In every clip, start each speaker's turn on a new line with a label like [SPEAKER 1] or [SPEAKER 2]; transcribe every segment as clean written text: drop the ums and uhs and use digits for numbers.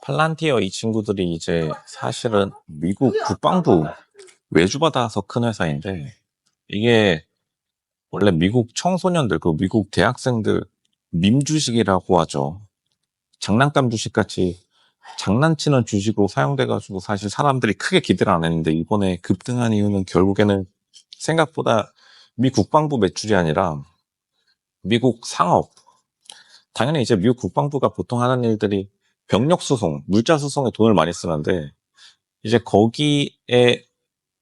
[SPEAKER 1] 팔란티어 이 친구들이 이제 사실은 미국 국방부 외주받아서 큰 회사인데, 이게 원래 미국 청소년들, 그 미국 대학생들 밈 주식이라고 하죠. 장난감 주식 같이 장난치는 주식으로 사용돼가지고 사실 사람들이 크게 기대를 안 했는데, 이번에 급등한 이유는 결국에는 생각보다 미 국방부 매출이 아니라 미국 상업, 당연히 이제 미국 국방부가 보통 하는 일들이 병력 수송, 물자 수송에 돈을 많이 쓰는데, 이제 거기에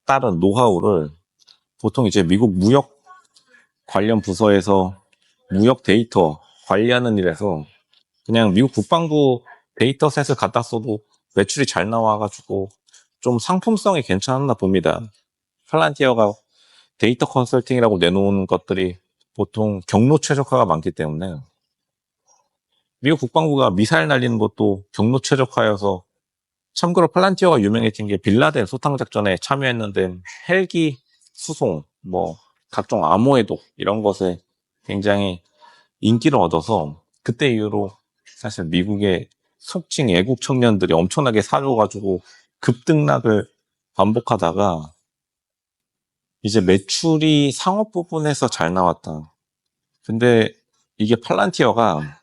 [SPEAKER 1] 따른 노하우를 보통 이제 미국 무역 관련 부서에서 무역 데이터 관리하는 일에서 그냥 미국 국방부 데이터셋을 갖다 써도 매출이 잘 나와가지고 좀 상품성이 괜찮았나 봅니다. 팔란티어가 데이터 컨설팅이라고 내놓은 것들이 보통 경로 최적화가 많기 때문에, 미국 국방부가 미사일 날리는 것도 경로 최적화여서, 참고로 팔란티어가 유명해진 게 빌라덴 소탕 작전에 참여했는데 헬기 수송, 뭐 각종 암호 해독 이런 것에 굉장히 인기를 얻어서, 그때 이후로 사실 미국의 속칭 애국 청년들이 엄청나게 사줘가지고 급등락을 반복하다가 이제 매출이 상업 부분에서 잘 나왔다. 근데 이게 팔란티어가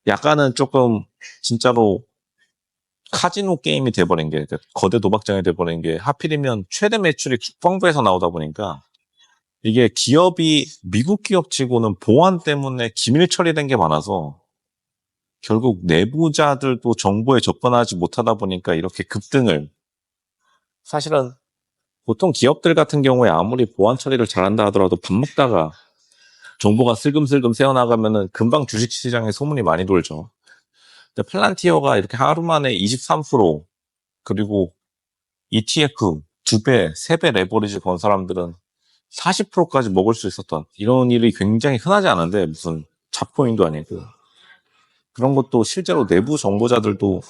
[SPEAKER 1] 약간은 조금 진짜로 카지노 게임이 돼버린 게, 거대 도박장이 돼버린 게, 하필이면 최대 매출이 국방부에서 나오다 보니까 이게 기업이 미국 기업치고는 보안 때문에 기밀 처리된 게 많아서 결국 내부자들도 정보에 접근하지 못하다 보니까 이렇게 급등을, 사실은 보통 기업들 같은 경우에 아무리 보안 처리를 잘한다 하더라도 밥 먹다가 정보가 슬금슬금 새어나가면은 금방 주식시장에 소문이 많이 돌죠. 근데 플란티어가 이렇게 하루 만에 23%, 그리고 ETF 2배, 3배 레버리지 건 사람들은 40%까지 먹을 수 있었던 이런 일이 굉장히 흔하지 않은데, 무슨 잡코인도 아니고. 그런 것도 실제로 내부 정보자들도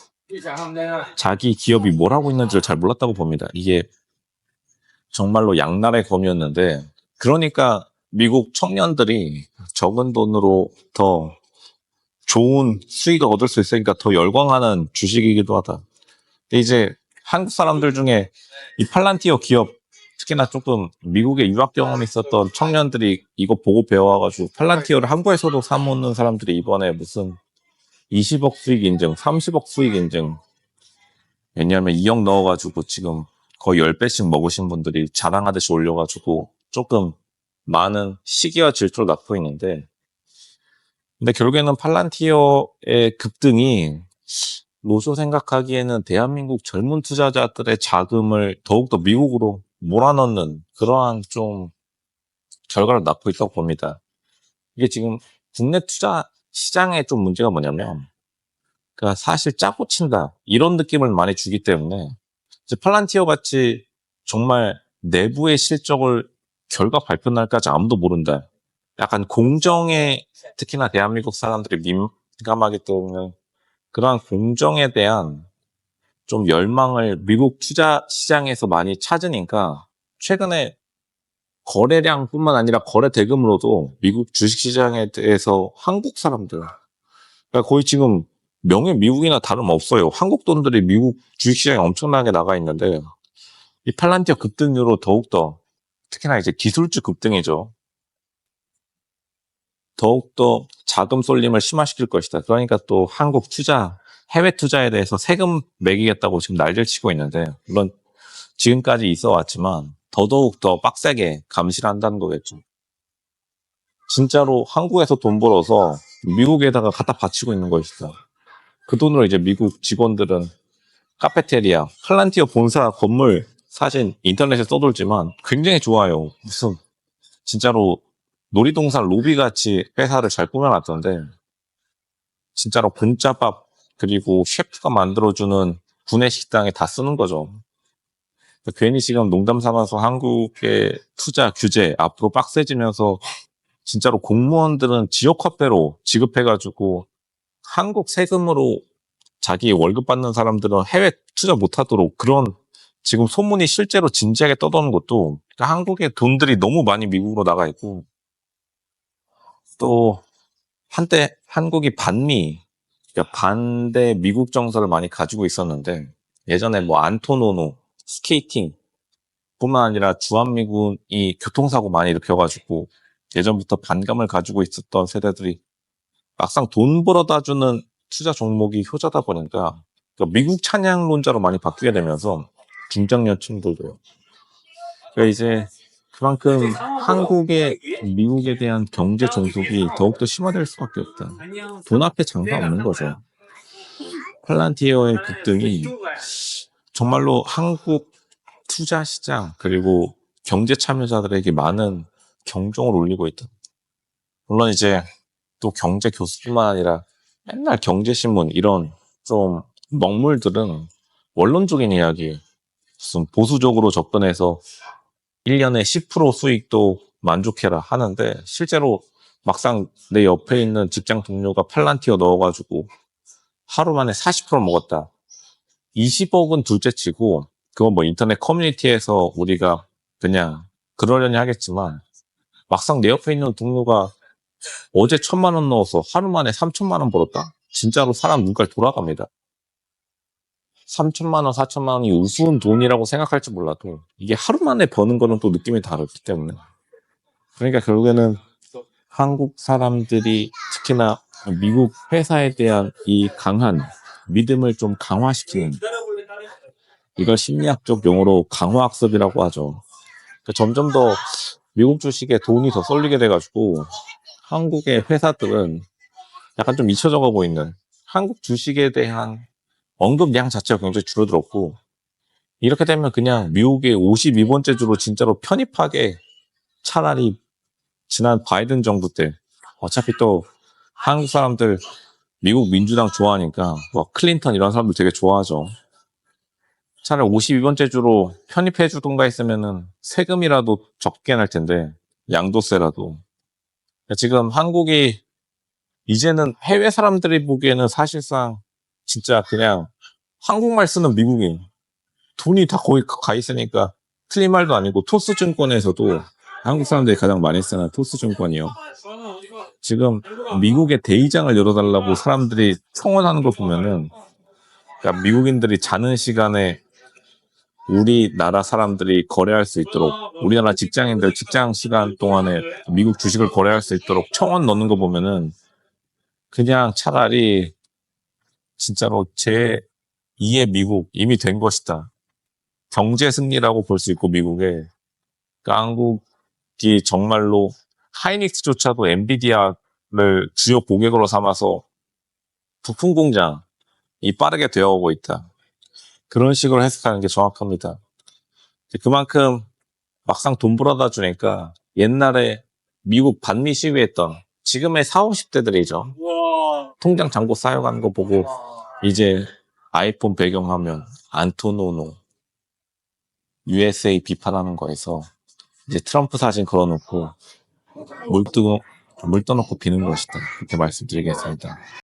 [SPEAKER 1] 자기 기업이 뭘 하고 있는지를 잘 몰랐다고 봅니다. 이게 정말로 양날의 검이었는데, 그러니까 미국 청년들이 적은 돈으로 더 좋은 수익을 얻을 수 있으니까 더 열광하는 주식이기도 하다. 근데 이제 한국 사람들 중에 이 팔란티어 기업, 특히나 조금 미국에 유학 경험이 있었던 청년들이 이거 보고 배워와가지고 팔란티어를 한국에서도 사모는 사람들이 이번에 무슨 20억 수익 인증, 30억 수익 인증, 왜냐하면 2억 넣어가지고 지금 거의 10배씩 먹으신 분들이 자랑하듯이 올려가지고 조금 많은 시기와 질투를 낳고 있는데, 근데 결국에는 팔란티어의 급등이 로쇼 생각하기에는 대한민국 젊은 투자자들의 자금을 더욱더 미국으로 몰아넣는 그러한 좀 결과를 낳고 있다고 봅니다. 이게 지금 국내 투자 시장에 좀 문제가 뭐냐면, 그러니까 사실 짜고 친다 이런 느낌을 많이 주기 때문에, 이제 팔란티어 같이 정말 내부의 실적을 결과 발표 날까지 아무도 모른다, 약간 공정에, 특히나 대한민국 사람들이 민감하기 때문에 그러한 공정에 대한 좀 열망을 미국 투자 시장에서 많이 찾으니까, 최근에 거래량뿐만 아니라 거래 대금으로도 미국 주식시장에 대해서 한국 사람들, 그러니까 거의 지금 명예 미국이나 다름없어요. 한국 돈들이 미국 주식시장에 엄청나게 나가 있는데, 이 팔란티어 급등 이후로 더욱더, 특히나 이제 기술주 급등이죠, 더욱더 자금 쏠림을 심화시킬 것이다. 그러니까 또 한국 투자, 해외 투자에 대해서 세금 매기겠다고 지금 날개를 치고 있는데, 물론 지금까지 있어 왔지만 더더욱 더 빡세게 감시를 한다는 거겠죠. 진짜로 한국에서 돈 벌어서 미국에다가 갖다 바치고 있는 것이다. 그 돈으로 이제 미국 직원들은 카페테리아, 팔란티어 본사 건물 사진 인터넷에 떠돌지만 굉장히 좋아요. 무슨 진짜로 놀이동산 로비같이 회사를 잘 꾸며놨던데, 진짜로 분짜밥 그리고 셰프가 만들어주는 구내식당에 다 쓰는 거죠. 괜히 지금 농담 삼아서 한국의 투자 규제 앞으로 빡세지면서 진짜로 공무원들은 지역 화폐로 지급해가지고 한국 세금으로 자기 월급 받는 사람들은 해외 투자 못하도록, 그런 지금 소문이 실제로 진지하게 떠도는 것도, 그러니까 한국의 돈들이 너무 많이 미국으로 나가 있고, 또 한때 한국이 반미, 그러니까 반대 미국 정서를 많이 가지고 있었는데 예전에 뭐 안토노노, 스케이팅 뿐만 아니라 주한미군이 교통사고 많이 일으켜가지고 예전부터 반감을 가지고 있었던 세대들이 막상 돈 벌어다 주는 투자 종목이 효자다 보니까 그러니까 미국 찬양론자로 많이 바뀌게 되면서 중장년층들도요. 그러니까 이제 그만큼 한국의 미국에 대한 경제 종속이 더욱더 심화될 수밖에 없다. 돈 앞에 장사 없는 거죠. 팔란티어의 급등이 정말로 한국 투자 시장 그리고 경제 참여자들에게 많은 경종을 울리고 있다. 물론 이제 또 경제 교수뿐만 아니라 맨날 경제신문 이런 좀 먹물들은 원론적인 이야기, 무슨 보수적으로 접근해서 1년에 10% 수익도 만족해라 하는데 실제로 막상 내 옆에 있는 직장 동료가 팔란티어 넣어가지고 하루 만에 40% 먹었다. 20억은 둘째 치고 그건 뭐 인터넷 커뮤니티에서 우리가 그냥 그러려니 하겠지만 막상 내 옆에 있는 동료가 어제 1,000만 원 넣어서 하루 만에 3,000만 원 벌었다? 진짜로 사람 눈깔 돌아갑니다. 3,000만 원, 4,000만 원이 우스운 돈이라고 생각할지 몰라도 이게 하루 만에 버는 거는 또 느낌이 다르기 때문에 그러니까 결국에는 한국 사람들이 특히나 미국 회사에 대한 이 강한 믿음을 좀 강화시키는 이걸 심리학적 용어로 강화학습이라고 하죠. 그러니까 점점 더 미국 주식에 돈이 더 쏠리게 돼가지고 한국의 회사들은 약간 좀 잊혀져 가고 있는 한국 주식에 대한 언급량 자체가 굉장히 줄어들었고 이렇게 되면 그냥 미국의 52번째 주로 진짜로 편입하게 차라리 지난 바이든 정부 때 어차피 또 한국 사람들 미국 민주당 좋아하니까 뭐 클린턴 이런 사람들 되게 좋아하죠. 차라리 52번째 주로 편입해 주던가 했으면은 세금이라도 적게 날 텐데 양도세라도 지금 한국이 이제는 해외 사람들이 보기에는 사실상 진짜 그냥 한국말 쓰는 미국인 돈이 다 거기 가 있으니까 틀린 말도 아니고 토스증권에서도 한국 사람들이 가장 많이 쓰는 토스증권이요. 지금 미국의 대의장을 열어달라고 사람들이 청원하는 걸 보면은 그러니까 미국인들이 자는 시간에 우리나라 사람들이 거래할 수 있도록 우리나라 직장인들 직장 시간 동안에 미국 주식을 거래할 수 있도록 청원 넣는 거 보면은 그냥 차라리 진짜로 제2의 미국 이미 된 것이다. 경제 승리라고 볼 수 있고 미국에 그러니까 한국이 정말로 하이닉스조차도 엔비디아를 주요 고객으로 삼아서 부품 공장이 빠르게 되어오고 있다. 그런 식으로 해석하는 게 정확합니다. 그만큼 막상 돈 벌어다 주니까 옛날에 미국 반미 시위했던 지금의 40, 50대들이죠. 통장 잔고 쌓여가는 거 보고 이제 아이폰 배경화면 안토노노 USA 비판하는 거에서 이제 트럼프 사진 걸어놓고 물 떠놓고 비는 것이다. 이렇게 말씀드리겠습니다.